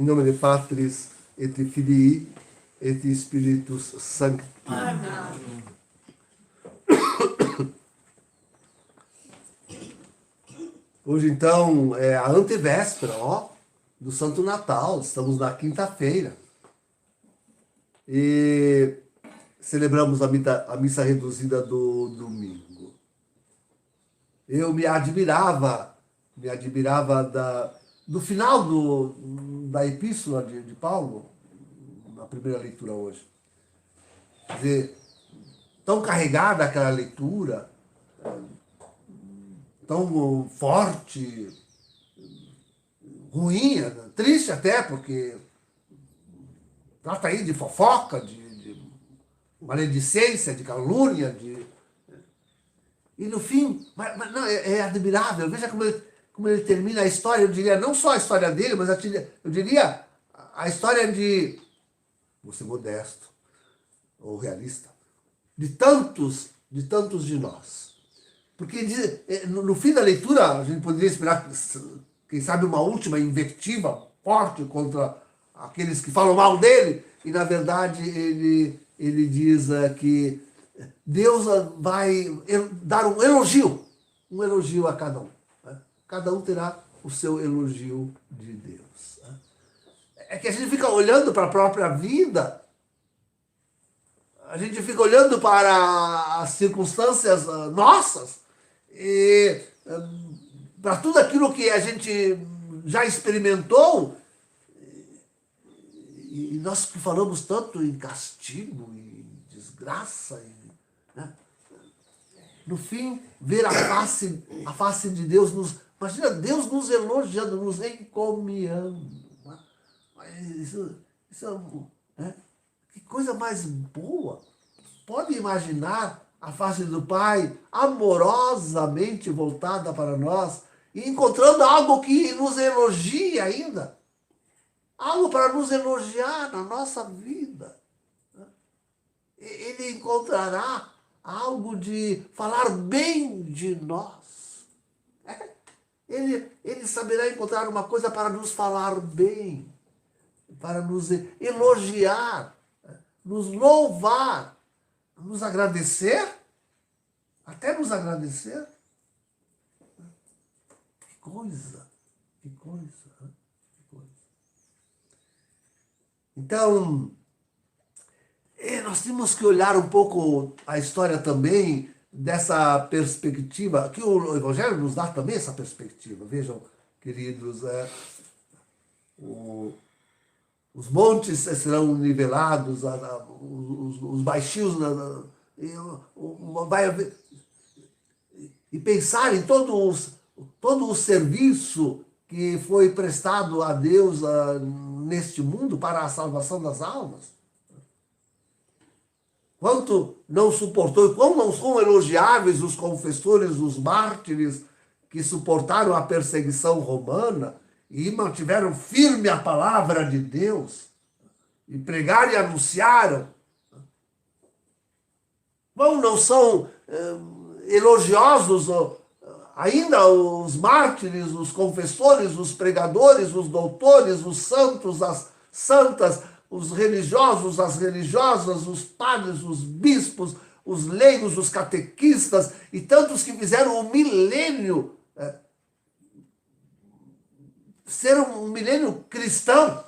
Em nome de Patris et Filii et Spiritus Sancti. Amém. Hoje, então, é a antevéspera, do Santo Natal. Estamos na quinta-feira. E celebramos a missa reduzida do domingo. Eu me admirava do final da epístola de Paulo, na primeira leitura hoje. Quer dizer, tão carregada aquela leitura, tão forte, ruim, triste até, porque trata aí de fofoca, de maledicência, de calúnia, e no fim, mas não, é admirável. Veja como ele termina a história. Eu diria, não só a história dele, mas eu diria a história de, vou ser modesto ou realista, de tantos de nós. Porque no fim da leitura a gente poderia esperar, quem sabe, uma última invectiva forte contra aqueles que falam mal dele, e na verdade ele diz que Deus vai dar um elogio a cada um. Né? Cada um terá o seu elogio de Deus. Né? É que a gente fica olhando para a própria vida, a gente fica olhando para as circunstâncias nossas, e para tudo aquilo que a gente já experimentou, e nós que falamos tanto em castigo, em desgraça, né? No fim, ver a face de Deus, imagina Deus nos elogiando, nos encomiando. Né? Isso né? Que coisa mais boa! Pode imaginar a face do Pai amorosamente voltada para nós e encontrando algo que nos elogia ainda. Algo para nos elogiar na nossa vida. Ele encontrará algo de falar bem de nós. Ele saberá encontrar uma coisa para nos falar bem, para nos elogiar, nos louvar, nos agradecer, até nos agradecer. Que coisa, que coisa, que coisa. Então, nós temos que olhar um pouco a história também dessa perspectiva, que o Evangelho nos dá também essa perspectiva. Vejam, queridos, os montes serão nivelados, os baixinhos, vai haver, e pensar em todo o serviço que foi prestado a Deus neste mundo para a salvação das almas. Quanto não suportou, e quão não são elogiáveis os confessores, os mártires que suportaram a perseguição romana e mantiveram firme a palavra de Deus, e pregaram e anunciaram. Quão não são elogiosos ainda os mártires, os confessores, os pregadores, os doutores, os santos, as santas, os religiosos, as religiosas, os padres, os bispos, os leigos, os catequistas e tantos que fizeram o milênio ser um milênio cristão.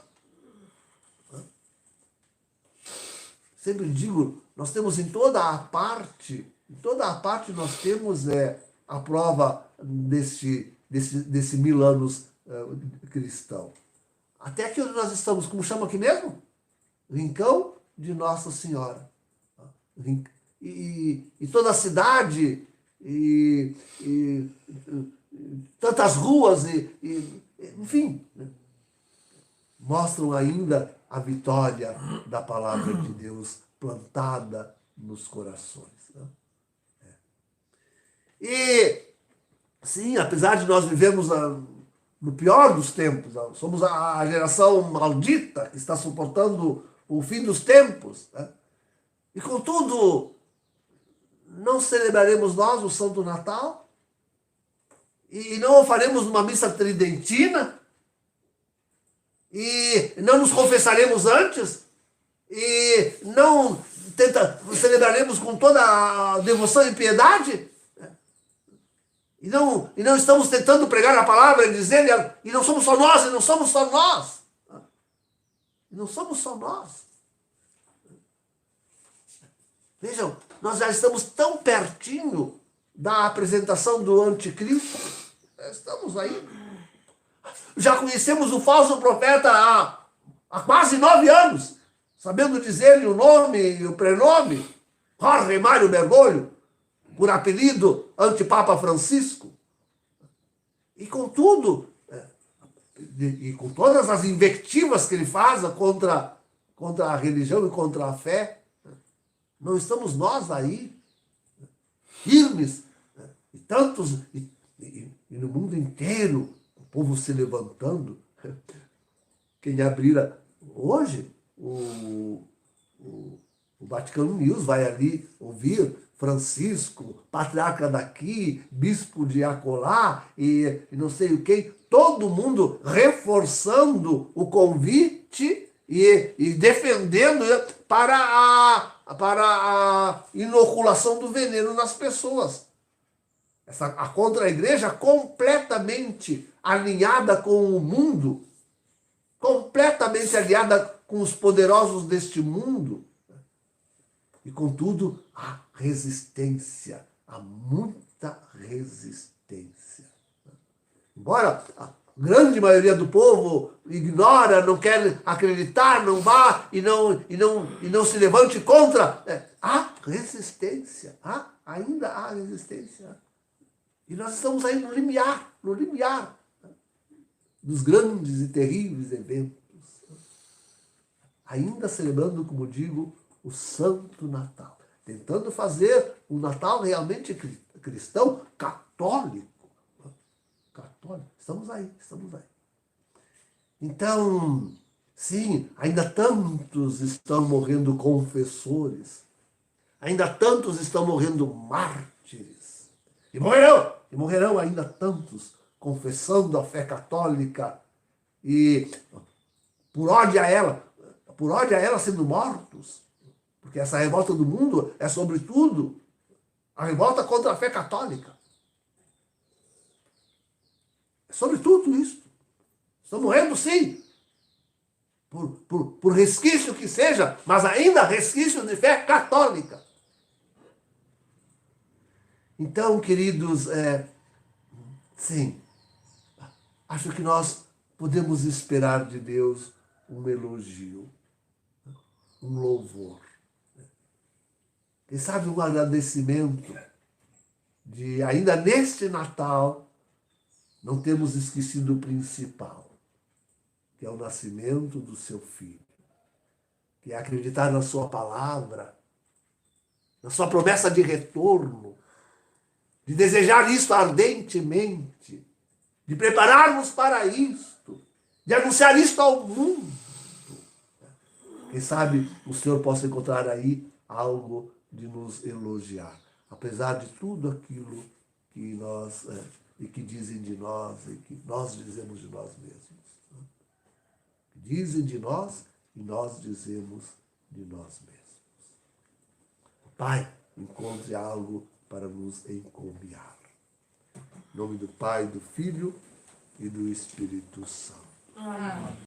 Sempre digo, nós temos em toda a parte nós temos a prova desse 1000 anos cristão. Até aqui onde nós estamos, como chama aqui mesmo? Rincão de Nossa Senhora. E toda a cidade, e tantas ruas, enfim, mostram ainda a vitória da palavra de Deus plantada nos corações. Né? E, sim, apesar de nós vivemos no pior dos tempos, somos a geração maldita que está suportando o fim dos tempos, né? E contudo, não celebraremos nós o Santo Natal? E não o faremos numa missa tridentina? e não nos confessaremos antes, e não celebraremos com toda a devoção e piedade, e não estamos tentando pregar a palavra e dizer, e não somos só nós, e não somos só nós. E não somos só nós. Vejam, nós já estamos tão pertinho da apresentação do anticristo. Estamos aí. Já conhecemos o falso profeta há quase 9 anos, sabendo dizer-lhe o nome e o prenome, Jorge Mário Bergoglio, por apelido Antipapa Francisco. E contudo, e com todas as invectivas que ele faz contra a religião e contra a fé, não estamos nós aí, firmes, e tantos, e no mundo inteiro, o povo se levantando. Quem abrira hoje, o Vaticano News vai ali ouvir Francisco, patriarca daqui, bispo de acolá, e não sei o quê, todo mundo reforçando o convite e defendendo para a inoculação do veneno nas pessoas. A contra-igreja completamente alinhada com o mundo, completamente alinhada com os poderosos deste mundo. E, contudo, há resistência, há muita resistência. Embora a grande maioria do povo ignora, não quer acreditar, não vá e não se levante contra, há resistência, ainda há resistência. E nós estamos aí no limiar dos grandes e terríveis eventos. Ainda celebrando, como digo, o Santo Natal. Tentando fazer um Natal realmente cristão, católico. Estamos aí. Então, sim, ainda tantos estão morrendo confessores. Ainda tantos estão morrendo mártires. E morrerão ainda tantos confessando a fé católica e por ódio a ela sendo mortos. Porque essa revolta do mundo é, sobretudo, a revolta contra a fé católica. É sobretudo isso. Estão morrendo, sim, por resquício que seja, mas ainda resquício de fé católica. Então, queridos, sim, acho que nós podemos esperar de Deus um elogio, um louvor. Quem sabe um agradecimento de, ainda neste Natal, não termos esquecido o principal, que é o nascimento do seu filho, que é acreditar na sua palavra, na sua promessa de retorno, de desejar isto ardentemente, de prepararmos para isto, de anunciar isto ao mundo. Quem sabe o Senhor possa encontrar aí algo de nos elogiar, apesar de tudo aquilo que nós e que dizem de nós e que nós dizemos de nós mesmos. Dizem de nós e nós dizemos de nós mesmos. Pai, encontre algo para nos encomiar. Em nome do Pai, do Filho e do Espírito Santo. Amém.